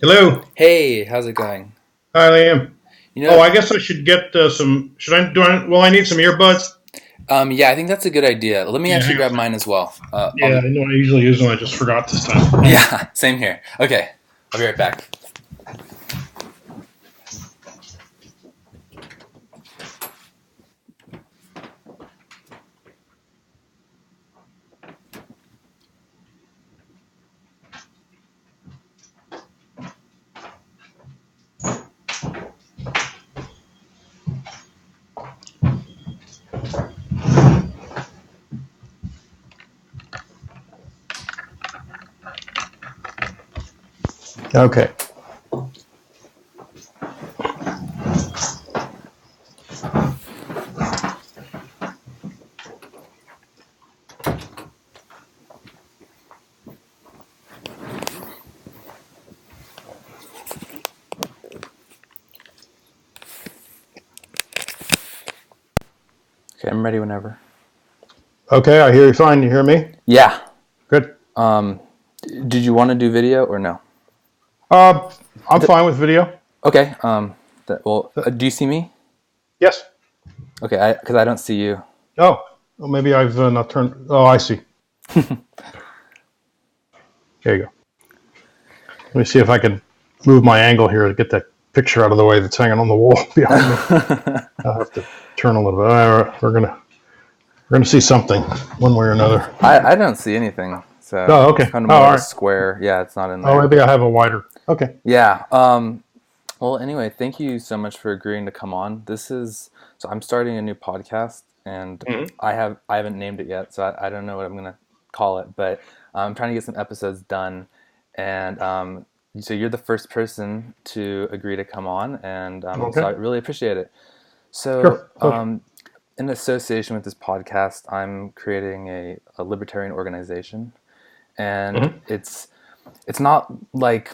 Hello. Hey, how's it going? Hi, Liam. You Oh, know, I guess I should get some. Should I do? Well, I need some earbuds. yeah, I think that's a good idea. Let me Yeah, actually hang on a grab second. mine as well. Yeah, I know I usually use them. I just forgot this time. Hang on. Yeah, same here. Okay, I'll be right back. Okay. Okay, I'm ready whenever. Okay, I hear you fine. You hear me? Yeah. Good. Um, did you want to do video or no? Uh, I'm Th- fine with video. okay. Do you see me? Yes. Okay, because I don't see you. Oh, well, maybe I've not turned. Oh, I see. There you go. Let me see if I can move my angle here to get that picture out of the way that's hanging on the wall behind me. I'll have to turn a little bit. We're gonna see something one way or another. I don't see anything, so Oh, it's okay. kind of Oh, more all of a right. square. Yeah, it's not in Oh, there. maybe I have a wider. Okay. Yeah. Well, anyway, thank you so much for agreeing to come on. So I'm starting a new podcast, and Mhm. I haven't named it yet, so I don't know what I'm gonna call it, but I'm trying to get some episodes done, and so you're the first person to agree to come on, and so Okay. I really appreciate it. So Sure. Pleasure. in association with this podcast, I'm creating a libertarian organization, and Mhm. it's not like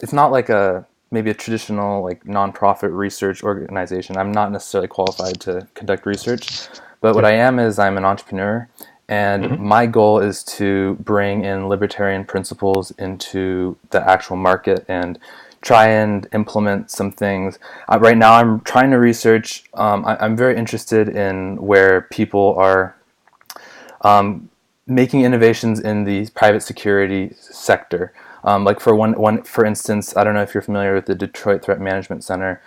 it's not like a maybe a traditional like nonprofit research organization. I'm not necessarily qualified to conduct research, but what Yeah. I am is I'm an entrepreneur, and Mhm. my goal is to bring in libertarian principles into the actual market and try and implement some things. Right now, I'm trying to research. I'm very interested in where people are making innovations in the private security sector. Like for instance, I don't know if you're familiar with the Detroit Threat Management Center.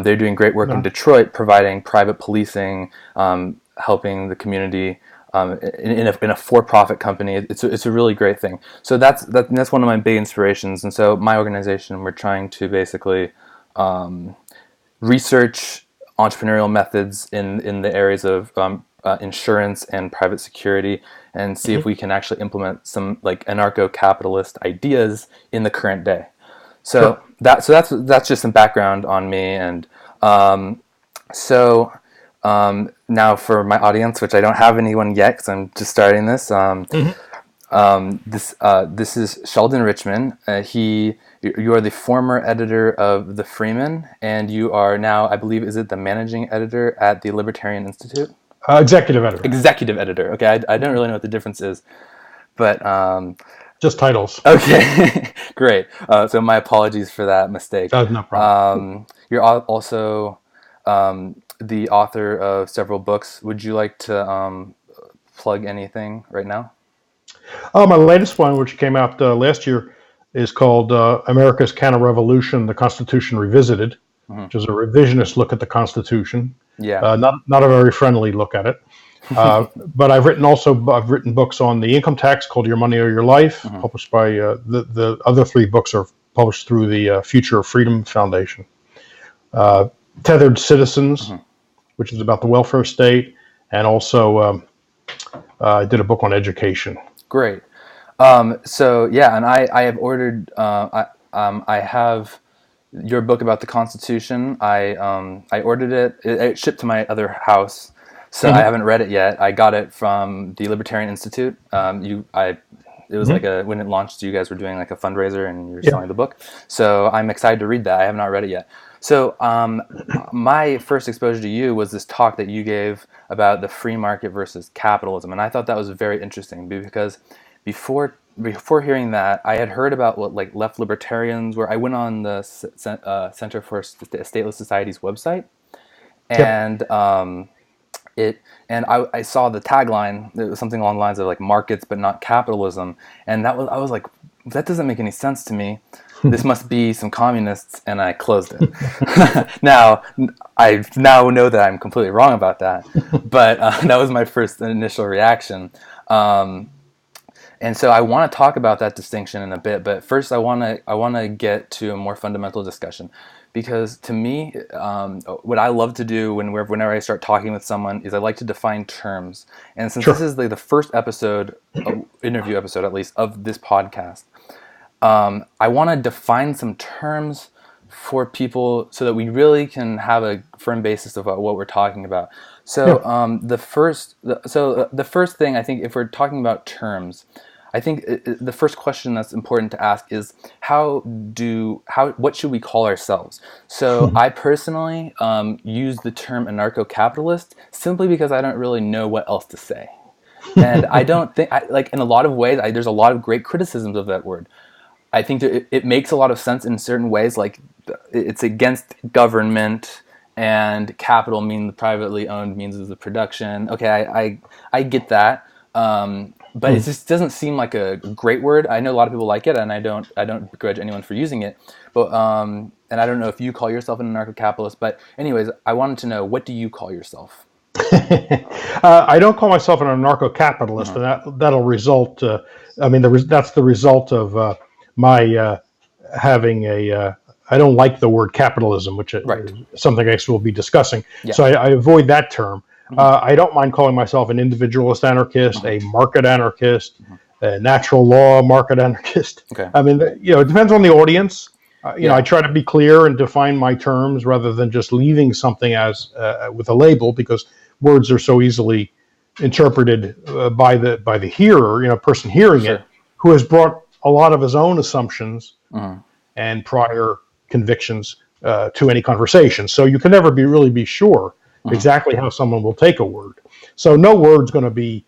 They're doing great work in No. Detroit, providing private policing, helping the community in a for-profit company. It's a really great thing. So that's one of my big inspirations. And so my organization, we're trying to basically research entrepreneurial methods in the areas of insurance and private security, and see if Mhm. we can actually implement some like anarcho-capitalist ideas in the current day. So Sure. that's just some background on me, and um, so now for my audience, which I don't have anyone yet because I'm just starting this. Mhm. This is Sheldon Richman. You are the former editor of the Freeman, and you are now, I believe, is it the managing editor at the Libertarian Institute? Executive editor. Executive editor. Okay, I don't really know what the difference is, but Just titles. okay, great. So my apologies for that mistake. No problem. You're also the author of several books. Would you like to plug anything right now? Oh, my latest one, which came out last year, is called America's Counter-Revolution: The Constitution Revisited, Hmm. which is a revisionist look at the Constitution. Yeah. Not a very friendly look at it. But I've written books on the income tax called Your Money or Your Life, Hmm. published by the other three books are published through the Future of Freedom Foundation. Uh, Tethered Citizens, Hmm. which is about the welfare state, and also I did a book on education. Great. So yeah, and I have ordered. I have your book about the Constitution. I ordered it. It shipped to my other house, so I Mm-hmm. haven't read it yet. I got it from the Libertarian Institute. It was like Mm-hmm. a when it launched. You guys were doing like a fundraiser, and you were Yeah. selling the book. So I'm excited to read that. I have not read it yet. So my first exposure to you was this talk that you gave about the free market versus capitalism, and I thought that was very interesting because before before hearing that, I had heard about what like left libertarians were. I went on the Center for Stateless Society's website, Yep. and I saw the tagline. It was something along the lines of like markets but not capitalism, and I was like, that doesn't make any sense to me. This must be some communists, and I closed it. Now I now know that I'm completely wrong about that, but that was my first initial reaction. And so I want to talk about that distinction in a bit, but first I want to get to a more fundamental discussion, because to me, what I love to do whenever I start talking with someone is I like to define terms. And since this is like the first episode, interview episode at least, of this podcast, I want to define some terms for people so that we really can have a firm basis of what we're talking about. So the first thing, I think, if we're talking about terms, I think the first question that's important to ask is what should we call ourselves? So I personally use the term anarcho-capitalist simply because I don't really know what else to say, and I don't think like in a lot of ways there's a lot of great criticisms of that word. I think that it makes a lot of sense in certain ways, like it's against government, and capital mean the privately owned means of the production. Okay, I get that. But it just doesn't seem like a great word. I know a lot of people like it, and I don't begrudge anyone for using it. But and I don't know if you call yourself an anarcho-capitalist. But anyways, I wanted to know, what do you call yourself? I don't call myself an anarcho-capitalist, and that'll result. That's the result of my having a. I don't like the word capitalism, which is something I guess we'll be discussing. Yeah. So I avoid that term. I don't mind calling myself an individualist anarchist, a market anarchist, a natural law market anarchist. Okay. I mean, it depends on the audience. I try to be clear and define my terms rather than just leaving something as with a label, because words are so easily interpreted by the hearer, person hearing it, who has brought a lot of his own assumptions and prior convictions to any conversation. So you can never really be sure exactly how someone will take a word. So no word's going to be,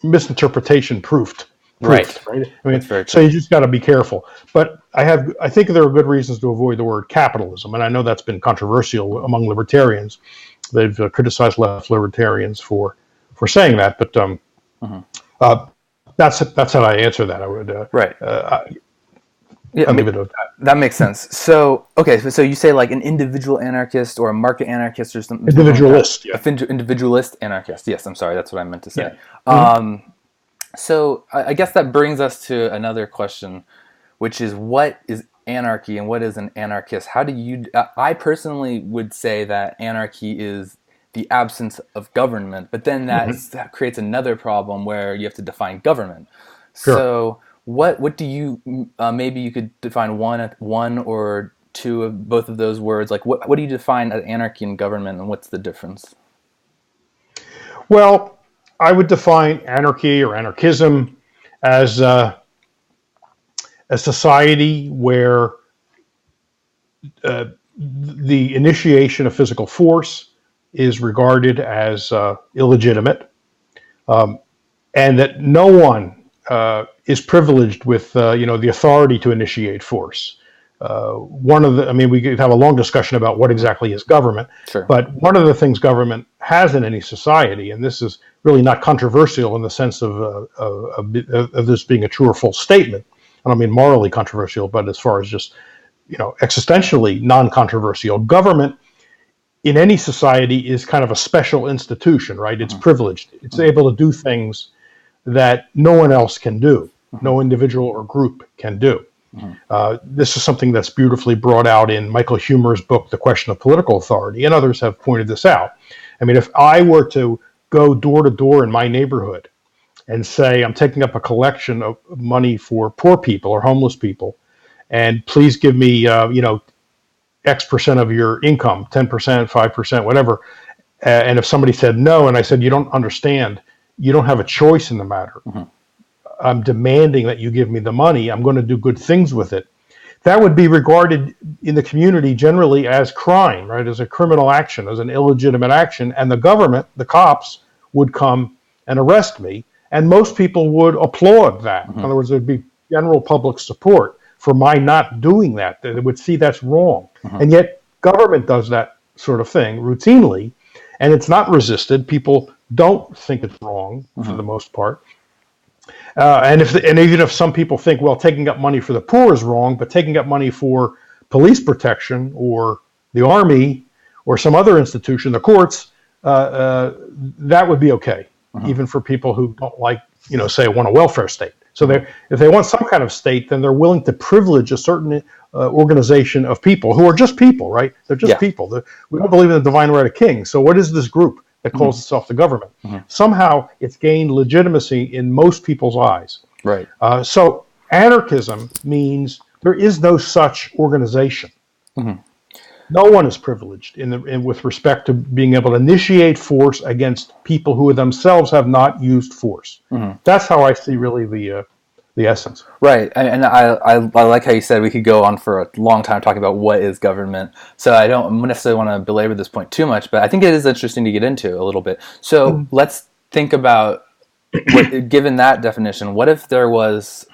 misinterpretation proofed. Right. I mean, so you just got to be careful. But I think there are good reasons to avoid the word capitalism, and I know that's been controversial among libertarians. They've criticized left libertarians for saying that, but that's how I answer that. I would that makes sense. So so you say like an individual anarchist or a market anarchist or something. Individualist, individualist anarchist. Yes, I'm sorry, that's what I meant to say. Yeah. So I guess that brings us to another question, which is, what is anarchy and what is an anarchist? How do you? I personally would say that anarchy is the absence of government, but then that creates another problem where you have to define government. Sure. So what do you, maybe you could define one or two of both of those words. Like what do you define as anarchy and government, and what's the difference? Well, I would define anarchy or anarchism as a society where the initiation of physical force is regarded as illegitimate, and that no one is privileged with the authority to initiate force. We could have a long discussion about what exactly is government. Sure. But one of the things government has in any society, and this is really not controversial in the sense of this being a true or false statement. I don't mean morally controversial, but as far as just existentially non-controversial, government in any society is kind of a special institution, right? It's privileged. It's able to do things that no one else can do, no individual or group can do. This is something that's beautifully brought out in Michael Huemer's book, The Question of Political Authority, and others have pointed this out. I mean, if I were to go door to door in my neighborhood and say, I'm taking up a collection of money for poor people or homeless people, and please give me, X percent of your income, 10%, 5%, whatever. And if somebody said no, and I said, you don't understand, you don't have a choice in the matter. I'm demanding that you give me the money. I'm going to do good things with it. That would be regarded in the community generally as crime, right? As a criminal action, as an illegitimate action. And the government, the cops, would come and arrest me, and most people would applaud that. In other words, there'd be general public support for my not doing that. They would see that's wrong. And yet government does that sort of thing routinely, and it's not resisted. People don't think it's wrong for the most part. And even if some people think, well, taking up money for the poor is wrong, but taking up money for police protection or the army or some other institution, the courts, that would be okay, even for people who don't like, say, want a welfare state. So if they want some kind of state, then they're willing to privilege a certain organization of people who are just people, right? They're just people. We don't believe in the divine right of kings. So what is this group that calls itself the government? Somehow it's gained legitimacy in most people's eyes. Right. So anarchism means there is no such organization. No one is privileged with respect to being able to initiate force against people who themselves have not used force. That's how I see really the essence. Right, and I like how you said we could go on for a long time talking about what is government. So I don't necessarily want to belabor this point too much, but I think it is interesting to get into a little bit. So let's think about, given that definition, what if there was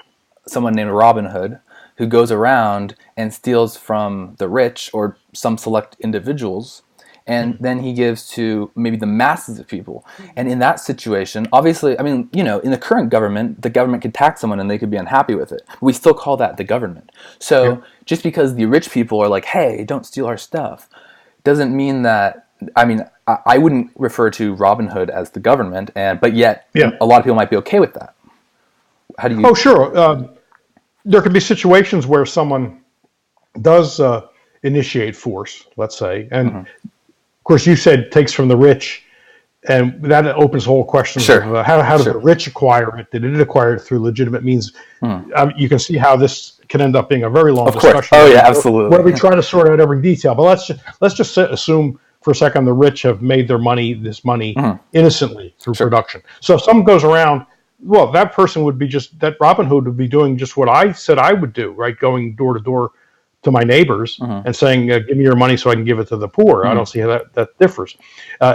someone named Robin Hood who goes around and steals from the rich or some select individuals, and then he gives to maybe the masses of people. And in that situation, obviously, I mean, in the current government, the government could tax someone and they could be unhappy with it. We still call that the government. So just because the rich people are like, hey, don't steal our stuff, doesn't mean that, I wouldn't refer to Robin Hood as the government, but yet a lot of people might be okay with that. How do you... Oh, sure. There could be situations where someone does initiate force, let's say, and of course you said takes from the rich, and that opens the whole question of how does the rich acquire it? Did it acquire it through legitimate means? You can see how this can end up being a very long discussion. Oh yeah, absolutely. Where we try to sort out every detail, but let's just assume for a second the rich have made this money innocently through production. So if someone goes around, well, that person would be that Robin Hood would be doing just what I said I would do, right? Going door to door to my neighbors and saying, give me your money so I can give it to the poor. I don't see how that differs.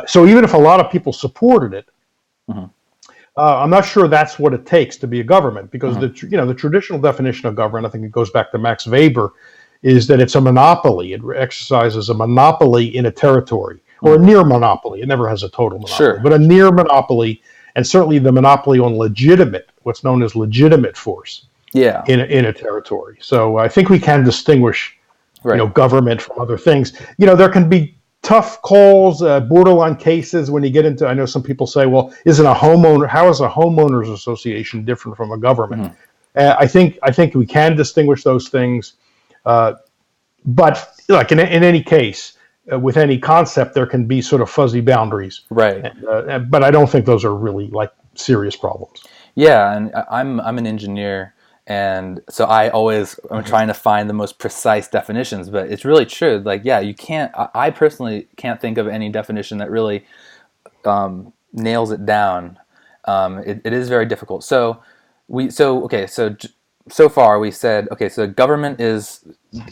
So even if a lot of people supported it, I'm not sure that's what it takes to be a government, because the traditional definition of government, I think it goes back to Max Weber, is that it's a monopoly. It exercises a monopoly in a territory, or a near monopoly. It never has a total monopoly, but a near monopoly. And certainly the monopoly on what's known as legitimate force in a territory. So I think we can distinguish, government from other things. There can be tough calls, borderline cases when you get into, I know some people say, well, how is a homeowners association different from a government? I think we can distinguish those things. But like in any case, with any concept, there can be sort of fuzzy boundaries, right? But I don't think those are really like serious problems. Yeah, and I'm an engineer, and so I'm trying to find the most precise definitions. But it's really true. Like, you can't. I personally can't think of any definition that really nails it down. It is very difficult. So far we said, so government is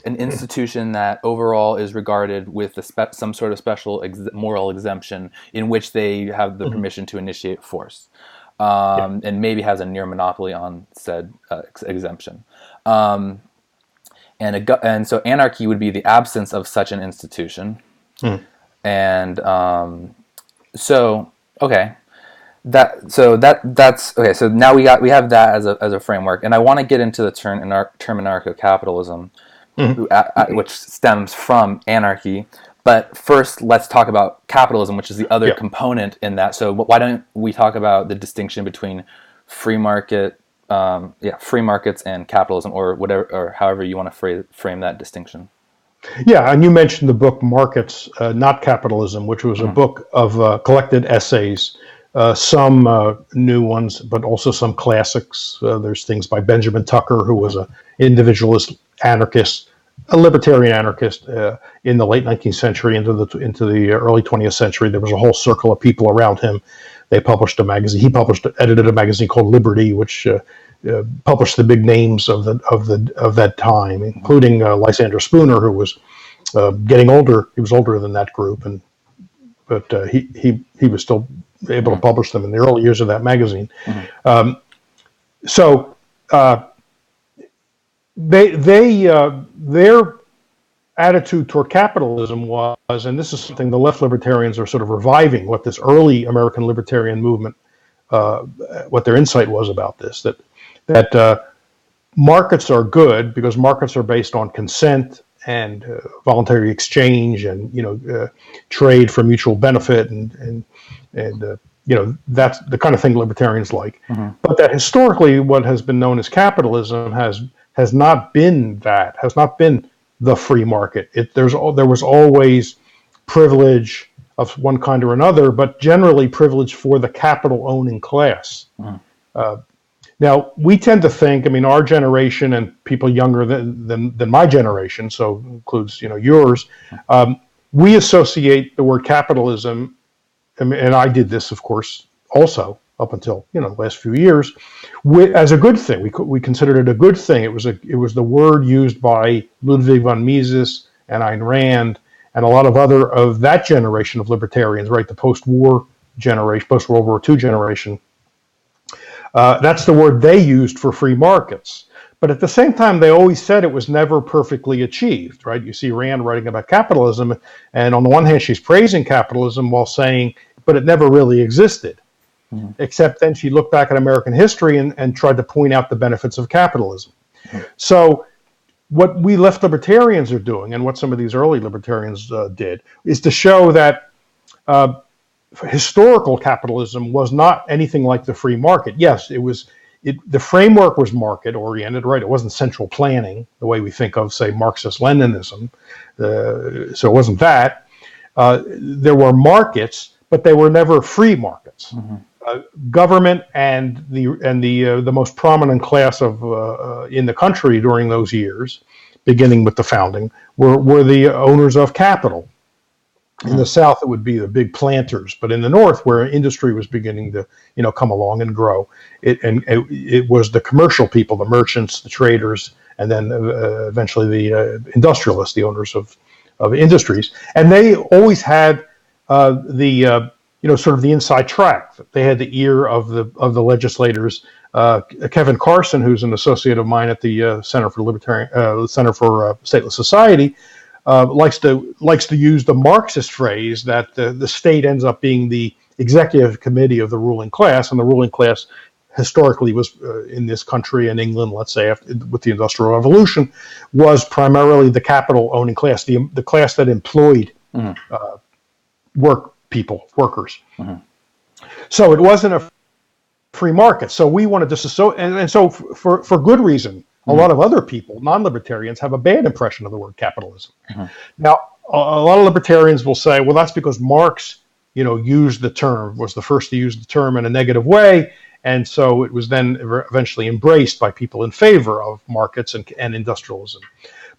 an institution that overall is regarded with some sort of special moral exemption in which they have the permission to initiate force, and maybe has a near monopoly on said exemption. And so anarchy would be the absence of such an institution. And that's okay. So now we have that as a framework, and I want to get into the term anarcho-capitalism, which stems from anarchy. But first, let's talk about capitalism, which is the other component in that. So why don't we talk about the distinction between free markets and capitalism, or whatever, or however you want to frame that distinction. Yeah, and you mentioned the book Markets, Not Capitalism, which was a book of collected essays. Some new ones, but also some classics. There's things by Benjamin Tucker, who was an individualist anarchist, a libertarian anarchist in the late 19th century into the early 20th century. There was a whole circle of people around him. They published a magazine. He edited a magazine called Liberty, which published the big names of that time, including Lysander Spooner, who was getting older. He was older than that group, but he was still able to publish them in the early years of that magazine. Mm-hmm. So their attitude toward capitalism was, and this is something the left libertarians are sort of reviving, what this early American libertarian movement, what their insight was about this, that markets are good because markets are based on consent and voluntary exchange and trade for mutual benefit and that's the kind of thing libertarians like. Mm-hmm. But that historically, what has been known as capitalism has not been the free market. There was always privilege of one kind or another, but generally privilege for the capital owning class. Mm-hmm. Now, we tend to think, our generation and people younger than my generation, so includes yours, we associate the word capitalism, and I did this, of course, also up until the last few years, as a good thing. We considered it a good thing. It was the word used by Ludwig von Mises and Ayn Rand and a lot of other of that generation of libertarians, right? The post-war generation, post-World War II generation. That's the word they used for free markets. But at the same time, they always said it was never perfectly achieved, right? You see Rand writing about capitalism, and on the one hand, she's praising capitalism while saying, but it never really existed. Mm-hmm. Except then she looked back at American history and tried to point out the benefits of capitalism. Mm-hmm. So what we left libertarians are doing, and what some of these early libertarians did, is to show that historical capitalism was not anything like the free market. Yes, the framework was market oriented, right? It wasn't central planning the way we think of, say, Marxist-Leninism. So it wasn't that. There were markets, but they were never free markets. Mm-hmm. Government and the most prominent class of in the country during those years, beginning with the founding, were the owners of capital. In the South, it would be the big planters, but in the North, where industry was beginning to, come along and grow, it was the commercial people, the merchants, the traders, and then eventually the industrialists, the owners of industries, and they always had sort of the inside track. They had the ear of the legislators. Kevin Carson, who's an associate of mine at the Center for Stateless Society. Likes to use the Marxist phrase that the state ends up being the executive committee of the ruling class, and the ruling class historically was in this country and England, let's say, with the Industrial Revolution, was primarily the capital owning class, the class that employed workers. Mm-hmm. So it wasn't a free market. So we wanted to and so for good reason. A lot of other people, non-libertarians, have a bad impression of the word capitalism. Mm-hmm. Now, a lot of libertarians will say, well, that's because Marx, used the term, was the first to use the term in a negative way, and so it was then eventually embraced by people in favor of markets and industrialism.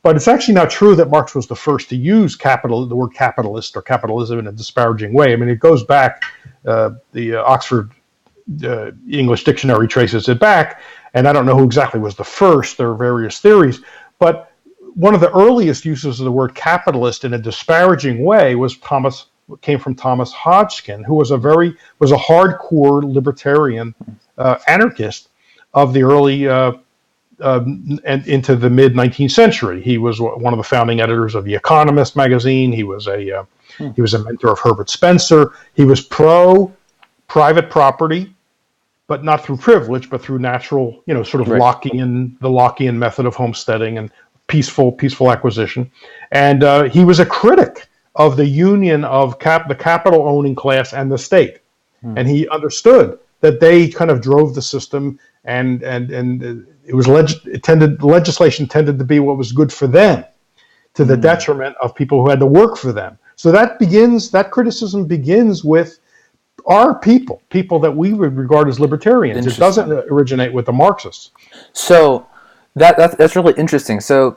But it's actually not true that Marx was the first to use the word capitalist or capitalism in a disparaging way. It goes back, the Oxford English Dictionary traces it back, and I don't know who exactly was the first. There are various theories, but one of the earliest uses of the word capitalist in a disparaging way came from Thomas Hodgkin, who was a hardcore libertarian anarchist of the early and into the mid 19th century. He was one of the founding editors of The Economist magazine. He was a mentor of Herbert Spencer. He was pro private property, but not through privilege, but through natural, sort of the Lockean method of homesteading and peaceful acquisition. And he was a critic of the union of the capital owning class and the state. And he understood that they kind of drove the system, and it was legislation tended to be what was good for them, to the detriment of people who had to work for them. So that criticism begins with are people that we would regard as libertarians. It doesn't originate with the Marxists. So that's really interesting. So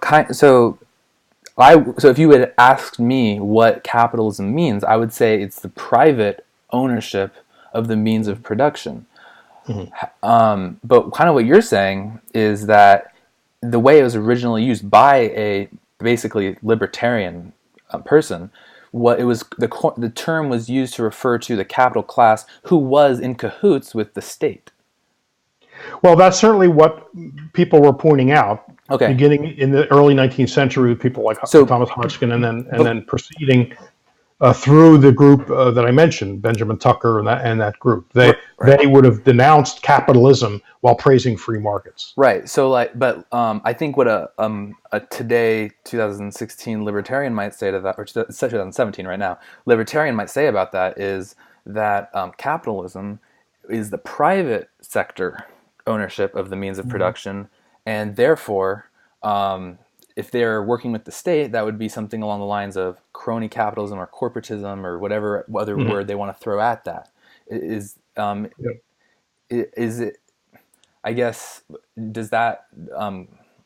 if you had asked me what capitalism means, I would say it's the private ownership of the means of production. Mm-hmm. But kind of what you're saying is that the way it was originally used by a basically libertarian person what it was, the term was used to refer to the capital class who was in cahoots with the state. Well, that's certainly what people were pointing out, Okay. beginning in the early 19th century with people like So, Thomas Hodgkin, and but then proceeding through the group that I mentioned, Benjamin Tucker and that group. right, They would have denounced capitalism while praising free markets. right. So like, but I think what a today 2016 libertarian might say to that, or 2017 right now, libertarian might say about that is that capitalism is the private sector ownership of the means of production, and therefore, if they're working with the state, that would be something along the lines of crony capitalism or corporatism or whatever other word they want to throw at that. Is it? I guess, does that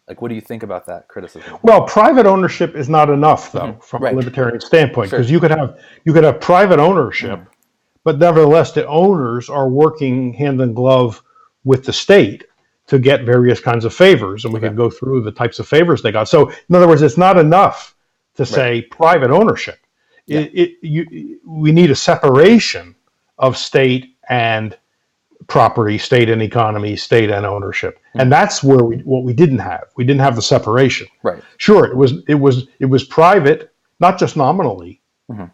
like, what do you think about that criticism? Well, private ownership is not enough, though, from a Right. libertarian standpoint, Sure. because you could have private ownership, but nevertheless, the owners are working hand in glove with the state to get various kinds of favors, and we could go through the types of favors they got. So, in other words, it's not enough to say private ownership. Yeah. We need a separation of state and property, state and economy, state and ownership, and that's where what we didn't have. We didn't have the separation. Right. Sure, it was private, not just nominally.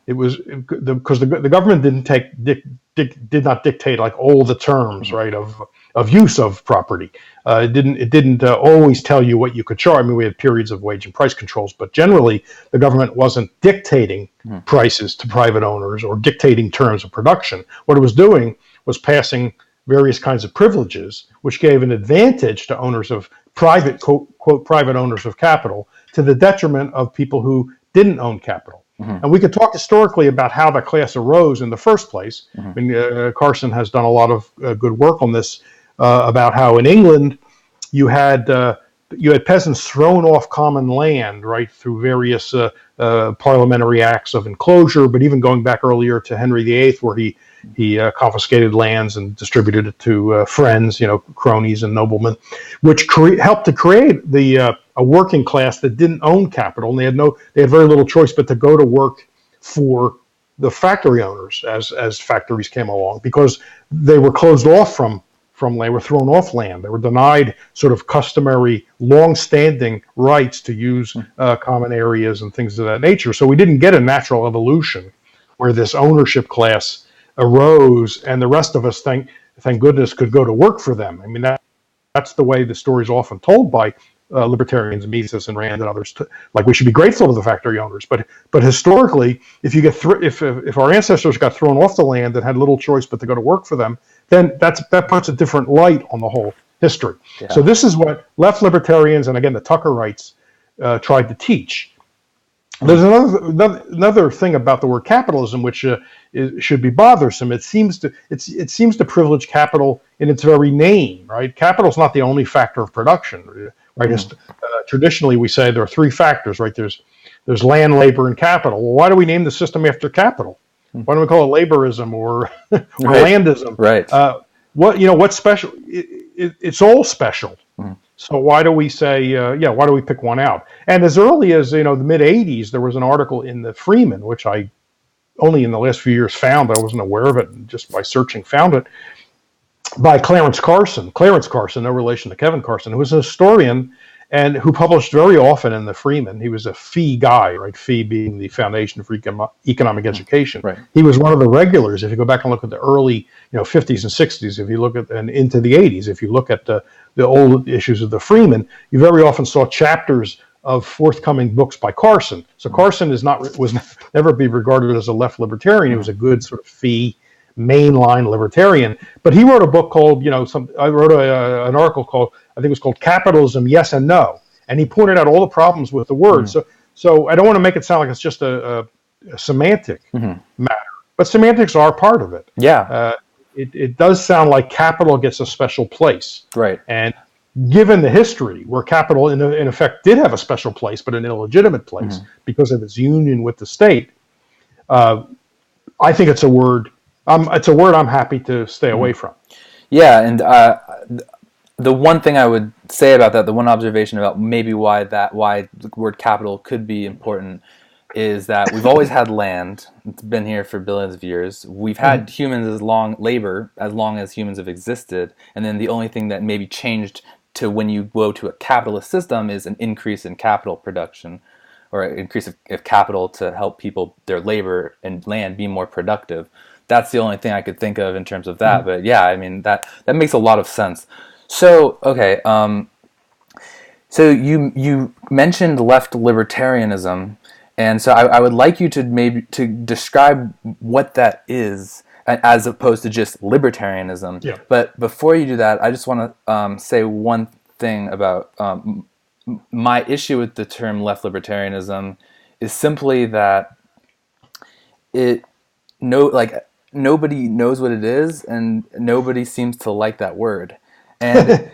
It was because the government did not dictate like all the terms, right, of use of property. It didn't always tell you what you could charge. I mean, we had periods of wage and price controls, but generally the government wasn't dictating prices to private owners or dictating terms of production. What it was doing was passing various kinds of privileges, which gave an advantage to owners of private, quote, private owners of capital, to the detriment of people who didn't own capital. And we could talk historically about how the class arose in the first place. I mean, Carson has done a lot of good work on this, about how in England you had peasants thrown off common land, right, through various parliamentary acts of enclosure, but even going back earlier to Henry VIII, where he confiscated lands and distributed it to friends, cronies and noblemen, which helped to create a working class that didn't own capital, and they had very little choice but to go to work for the factory owners as factories came along, because they were closed off from they were thrown off land. They were denied sort of customary, long-standing rights to use common areas and things of that nature. So we didn't get a natural evolution where this ownership class arose, and the rest of us, thank goodness, could go to work for them. I mean, that's the way the story is often told by libertarians, Mises and Rand and others. Like, we should be grateful to the factory owners, but historically, if our ancestors got thrown off the land and had little choice but to go to work for them, then that puts a different light on the whole history. Yeah. So this is what left libertarians, and again the Tuckerites, tried to teach. There's another thing about the word capitalism which should be bothersome. It seems to privilege capital in its very name, right? Capital is not the only factor of production, right? Traditionally, we say there are three factors, right? There's land, labor, and capital. Well, why do we name the system after capital? Why don't we call it laborism or landism? Right. What's special? It's all special. So why do we say, why do we pick one out? And as early as, the mid 80s, there was an article in the Freeman, which I only in the last few years found, but I wasn't aware of it, and just by searching found it, by Clarence Carson, no relation to Kevin Carson, who was a historian and who published very often in the Freeman. He was a fee guy, right? Fee being the Foundation for Economic Education. Right. He was one of the regulars. If you go back and look at the early, 50s and 60s, if you look at and into the 80s, if you look at the old issues of the Freeman, you very often saw chapters of forthcoming books by Carson. So Carson was never be regarded as a left libertarian. He was a good sort of fee mainline libertarian, but he wrote a book called, I wrote an article called, I think it was called Capitalism, Yes and No, and he pointed out all the problems with the word. So I don't want to make it sound like it's just a semantic matter, but semantics are part of it. Yeah. It does sound like capital gets a special place. Right. And given the history where capital in effect did have a special place, but an illegitimate place because of its union with the state, I think it's a word. It's a word I'm happy to stay away from. Yeah, and the one thing I would say about that, the one observation about maybe why the word capital could be important, is that we've always had land. It's been here for billions of years. We've had humans labor as long as humans have existed. And then the only thing that maybe changed to when you go to a capitalist system is an increase in capital production, or an increase of capital to help people, their labor and land, be more productive. That's the only thing I could think of in terms of that. But yeah, I mean, that makes a lot of sense. So, okay. So you mentioned left libertarianism, and so I would like you to maybe to describe what that is, as opposed to just libertarianism. Yeah. But before you do that, I just want to say one thing about my issue with the term left libertarianism is simply that nobody knows what it is, and nobody seems to like that word. And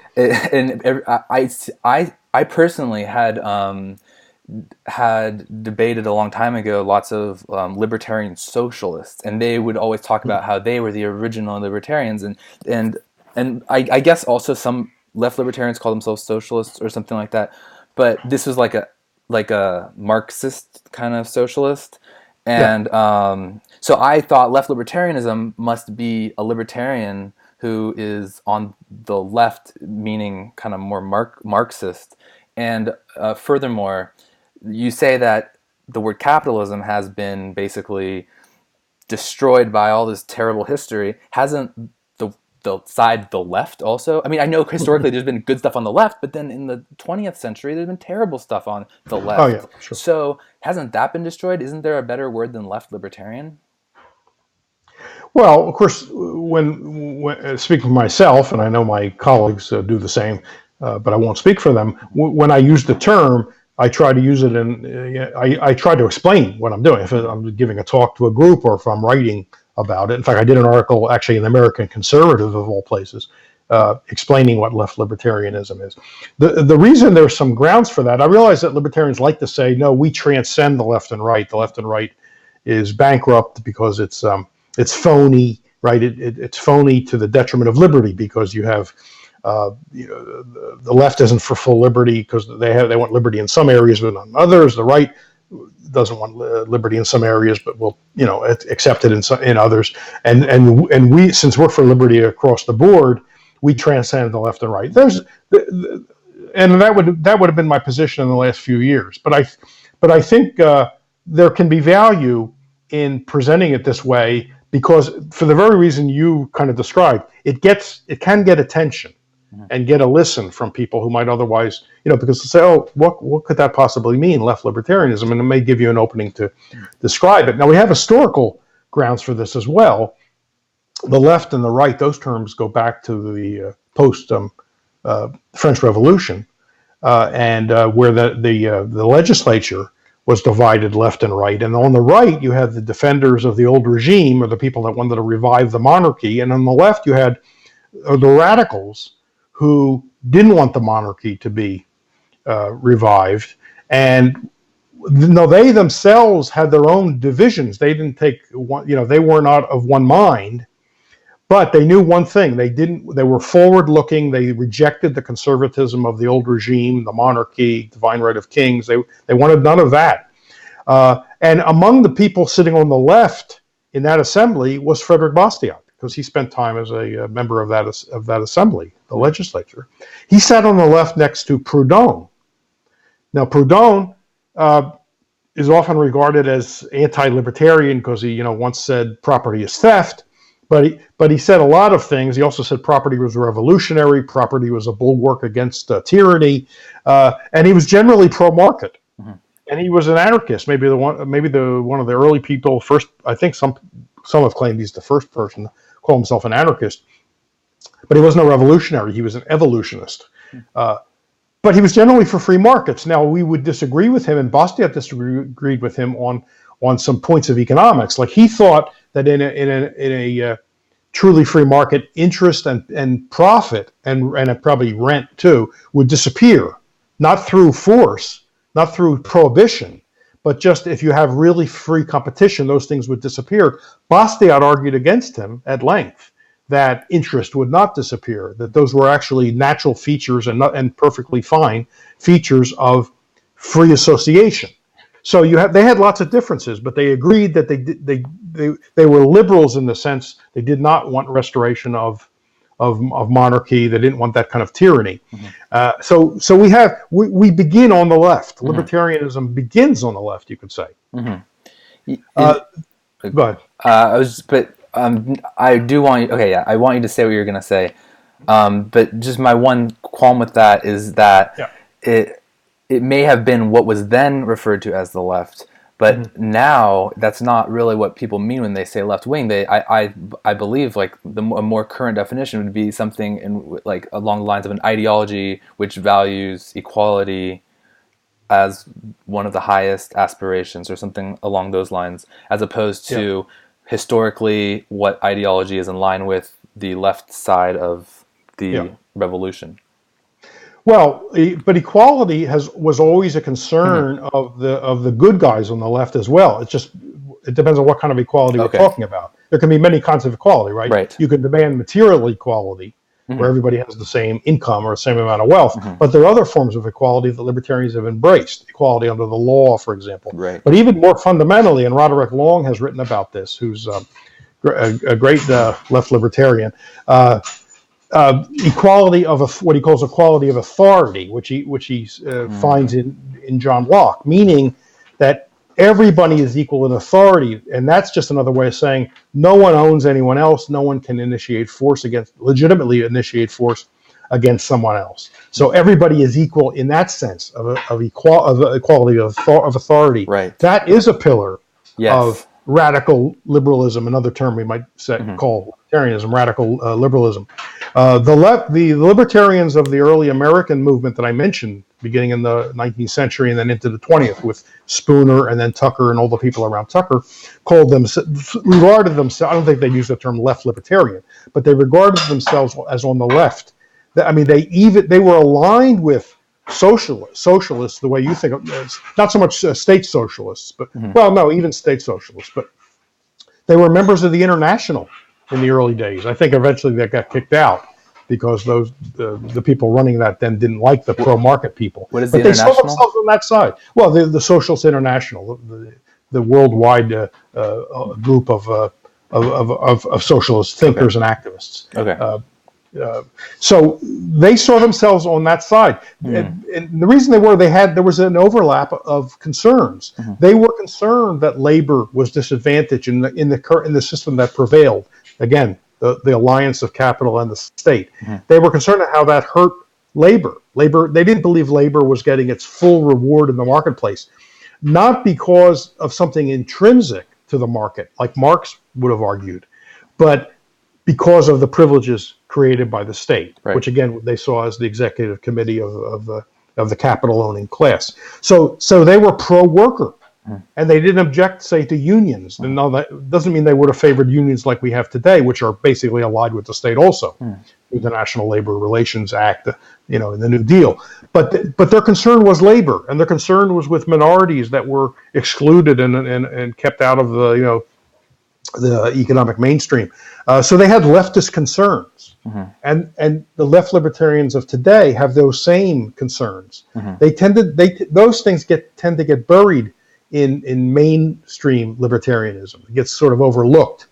I personally had debated a long time ago lots of libertarian socialists, and they would always talk about how they were the original libertarians, and I guess also some left libertarians call themselves socialists or something like that. But this was like a Marxist kind of socialist, and so I thought left libertarianism must be a libertarian who is on the left, meaning kind of more Marxist. And furthermore, you say that the word capitalism has been basically destroyed by all this terrible history. Hasn't the side, the left, also? I mean, I know historically there's been good stuff on the left, but then in the 20th century there's been terrible stuff on the left. Oh yeah, sure. So hasn't that been destroyed? Isn't there a better word than left libertarian? Well, of course, when speaking for myself, and I know my colleagues do the same, but I won't speak for them. When I use the term, I try to use it I try to explain what I'm doing. If I'm giving a talk to a group, or if I'm writing about it. In fact, I did an article actually in the American Conservative, of all places, explaining what left libertarianism is. The reason there's some grounds for that, I realize that libertarians like to say, no, we transcend the left and right. The left and right is bankrupt because it's phony, right? It's phony to the detriment of liberty, because you have the left isn't for full liberty because they want liberty in some areas but not in others. The right doesn't want liberty in some areas but will accept it in others. And we, since we're for liberty across the board, we transcend the left and right. And that would have been my position in the last few years. But I think there can be value in presenting it this way, because for the very reason you kind of described, it can get attention and get a listen from people who might otherwise, because they say, oh, what could that possibly mean, left libertarianism? And it may give you an opening to describe it. Now, we have historical grounds for this as well. The left and the right, those terms go back to the post French Revolution, and where the legislature was divided left and right. And on the right, you had the defenders of the old regime, or the people that wanted to revive the monarchy. And on the left, you had the radicals who didn't want the monarchy to be revived. And they themselves had their own divisions. They didn't take one, they were not of one mind, but they knew one thing. They were forward-looking. They rejected the conservatism of the old regime, the monarchy, divine right of kings. They wanted none of that. And among the people sitting on the left in that assembly was Frederick Bastiat, because he spent time as a member of that assembly, the legislature. He sat on the left next to Proudhon. Now, Proudhon is often regarded as anti-libertarian because he, once said property is theft. But he said a lot of things. He also said property was revolutionary, property was a bulwark against tyranny, and he was generally pro-market. Mm-hmm. And he was an anarchist, maybe one of the early people. First, I think some have claimed he's the first person to call himself an anarchist. But he wasn't a revolutionary; he was an evolutionist. But he was generally for free markets. Now, we would disagree with him, and Bastiat disagreed with him on some points of economics. Like, he thought that in a truly free market, interest and profit and probably rent too would disappear, not through force, not through prohibition, but just if you have really free competition, those things would disappear. Bastiat argued against him at length that interest would not disappear, that those were actually natural features and perfectly fine features of free association. So they had lots of differences, but they agreed that they were liberals in the sense they did not want restoration of monarchy. They didn't want that kind of tyranny. So we begin on the left. Libertarianism begins on the left, you could say. Go ahead. I do want you. Okay, yeah, I want you to say what you're going to say. But just my one qualm with that is that it may have been what was then referred to as the left, but now that's not really what people mean when they say left wing. I believe like a more current definition would be something in like along the lines of an ideology which values equality as one of the highest aspirations, or something along those lines, as opposed to historically what ideology is in line with the left side of the revolution. Well, but equality was always a concern of the good guys on the left as well. It depends on what kind of equality we're talking about. There can be many kinds of equality, right? Right. You can demand material equality, where everybody has the same income or the same amount of wealth. But there are other forms of equality that libertarians have embraced, equality under the law, for example. Right. But even more fundamentally, and Roderick Long has written about this, who's a great left libertarian, equality of what he calls equality of authority, which he finds in John Locke, meaning that everybody is equal in authority, and that's just another way of saying no one owns anyone else. No one can legitimately initiate force against someone else. So everybody is equal in that sense of equality of authority. Right. That is a pillar of radical liberalism, another term we might call libertarianism, radical liberalism. The libertarians of the early American movement that I mentioned, beginning in the 19th century and then into the 20th, with Spooner and then Tucker and all the people around Tucker, regarded themselves. I don't think they used the term left libertarian, but they regarded themselves as on the left. I mean, they were aligned with socialists, the way you think of it, not so much state socialists, but well, no, even state socialists, but they were members of the International in the early days. I think eventually they got kicked out because the people running that then didn't like the pro-market people. What is but the they International? saw themselves on that side. Well, the Socialist International, the worldwide group of socialist thinkers and activists. Okay. So they saw themselves on that side, and the reason there was an overlap of concerns. They were concerned that labor was disadvantaged in the system that prevailed. Again, the alliance of capital and the state. They were concerned at how that hurt labor. They didn't believe labor was getting its full reward in the marketplace, not because of something intrinsic to the market, like Marx would have argued, but because of the privileges created by the state, which again they saw as the executive committee of the capital owning class. So they were pro-worker, and they didn't object, say, to unions. And no, that doesn't mean they would have favored unions like we have today, which are basically allied with the state also, with the National Labor Relations Act, in the New Deal. But their concern was labor, and their concern was with minorities that were excluded and kept out of the economic mainstream. So they had leftist concerns, and the left libertarians of today have those same concerns. Those things tend to get buried in mainstream libertarianism. It gets sort of overlooked.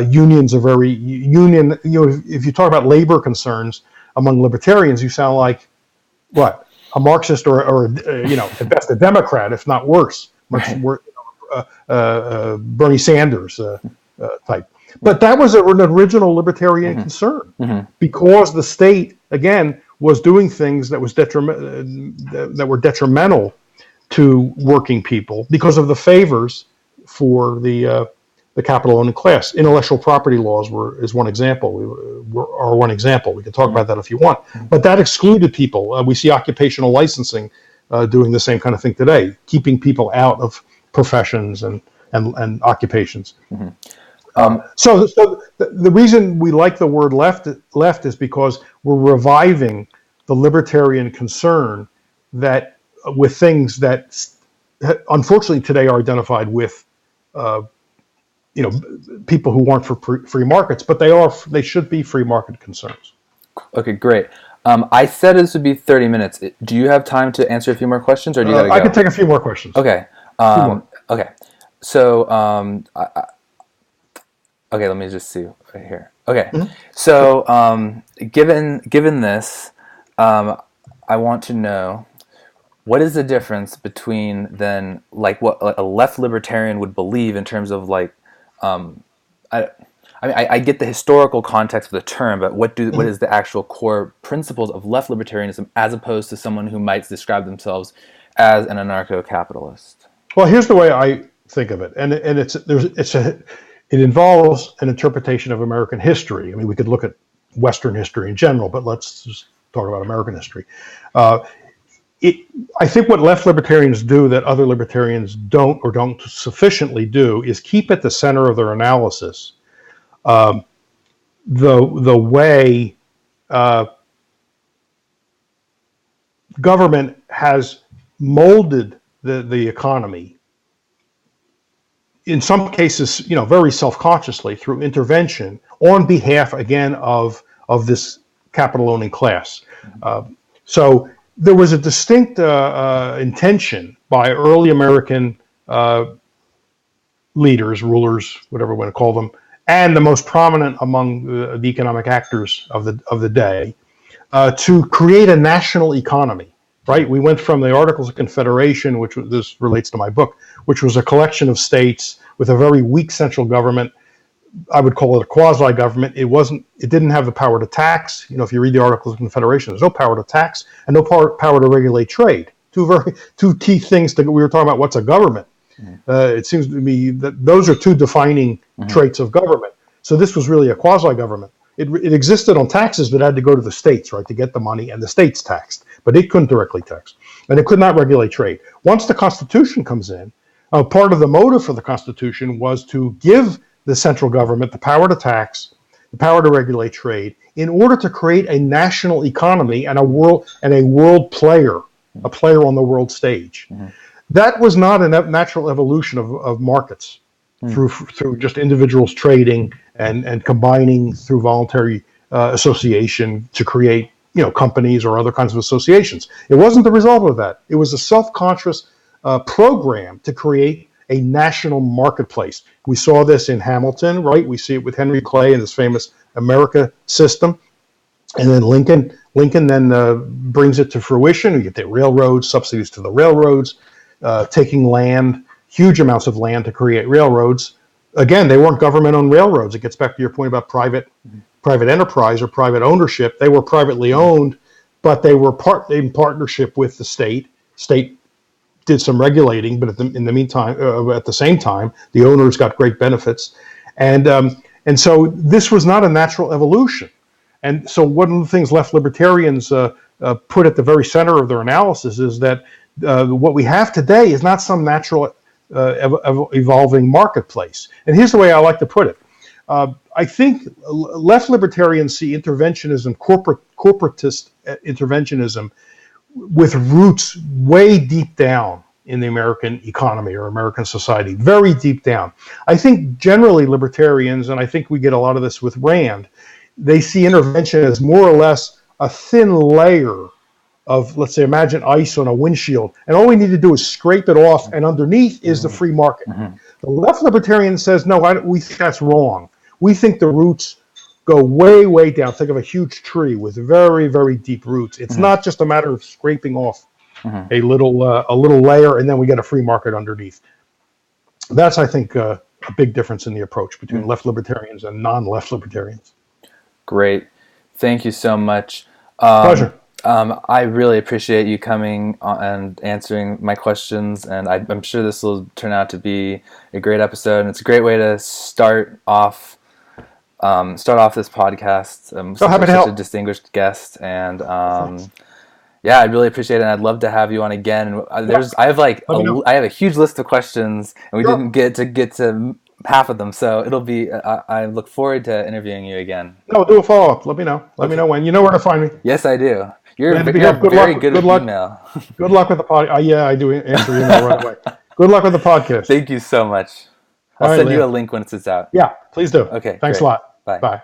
Unions are if you talk about labor concerns among libertarians, you sound like what, a Marxist or at best a Democrat, if not worse, much worse. Bernie Sanders type. But that was an original libertarian concern, because the state, again, was doing things that were detrimental to working people because of the favors for the capital owning class. Intellectual property laws is one example. We can talk about that if you want. But that excluded people. We see occupational licensing doing the same kind of thing today, keeping people out of professions and occupations. So the reason we like the word left is because we're reviving the libertarian concern that with things that unfortunately today are identified with people who aren't for free markets, but they should be free market concerns. Okay, great. I said this would be 30 minutes. Do you have time to answer a few more questions, or do you gotta go? I can take a few more questions. Okay. Two more. Okay. So, okay, let me just see right here. Okay. Mm-hmm. So, given this, I want to know what is the difference between then like what a left libertarian would believe in terms of like, I, I get the historical context of the term, but what is the actual core principles of left libertarianism as opposed to someone who might describe themselves as an anarcho-capitalist? Well, here's the way I think of it, and it involves an interpretation of American history. I mean, we could look at Western history in general, but let's just talk about American history. I think what left libertarians do that other libertarians don't or don't sufficiently do is keep at the center of their analysis the way government has molded the economy, in some cases, very self-consciously through intervention on behalf, again, of this capital-owning class. So there was a distinct intention by early American leaders, rulers, whatever we want to call them, and the most prominent among the economic actors of the day, to create a national economy. Right, we went from the Articles of Confederation, this relates to my book, which was a collection of states with a very weak central government. I would call it a quasi-government. It didn't have the power to tax. If you read the Articles of Confederation, there's no power to tax and no power to regulate trade. Two key things that we were talking about. What's a government? It seems to me that those are two defining traits of government. So this was really a quasi-government. It existed on taxes, but it had to go to the states, right, to get the money, and the states taxed. But it couldn't directly tax, and it could not regulate trade. Once the Constitution comes in, part of the motive for the Constitution was to give the central government the power to tax, the power to regulate trade, in order to create a national economy and a world player, a player on the world stage. That was not a natural evolution of markets through just individuals trading and combining through voluntary association to create companies or other kinds of associations. It wasn't the result of that. It was a self-conscious program to create a national marketplace. We saw this in Hamilton, right? We see it with Henry Clay and this famous America system. And then Lincoln then brings it to fruition. We get the railroads, subsidies to the railroads, taking land, huge amounts of land to create railroads. Again, they weren't government-owned railroads. It gets back to your point about private enterprise or private ownership. They were privately owned, but they were in partnership with the state. State did some regulating, but in the meantime, at the same time, the owners got great benefits, and so this was not a natural evolution. And so one of the things left libertarians put at the very center of their analysis is that what we have today is not some natural evolving marketplace. And here's the way I like to put it. I think left libertarians see interventionism, corporatist interventionism, with roots way deep down in the American economy or American society, very deep down. I think generally libertarians, and I think we get a lot of this with Rand, they see intervention as more or less a thin layer of, let's say, imagine ice on a windshield, and all we need to do is scrape it off, and underneath is the free market. The left libertarian says, no, we think that's wrong. We think the roots go way, way down. Think of a huge tree with very, very deep roots. It's not just a matter of scraping off a little layer, and then we get a free market underneath. That's, I think, a big difference in the approach between left libertarians and non-left libertarians. Great. Thank you so much. Pleasure. I really appreciate you coming and answering my questions, and I'm sure this will turn out to be a great episode. And it's a great way to start off this podcast. Such a distinguished guest, and yeah, I really appreciate it. And I'd love to have you on again. I have a huge list of questions, and we didn't get to half of them, so it'll be. I look forward to interviewing you again. No, do a follow up. Let me know. Let me know when. You know where to find me. Yes, I do. You're very good with email. Good luck with the podcast. Yeah, I do answer email right away. Good luck with the podcast. Thank you so much. I'll send you a link when it's out. Yeah, please do. Okay. Thanks great. a lot. Bye. Bye.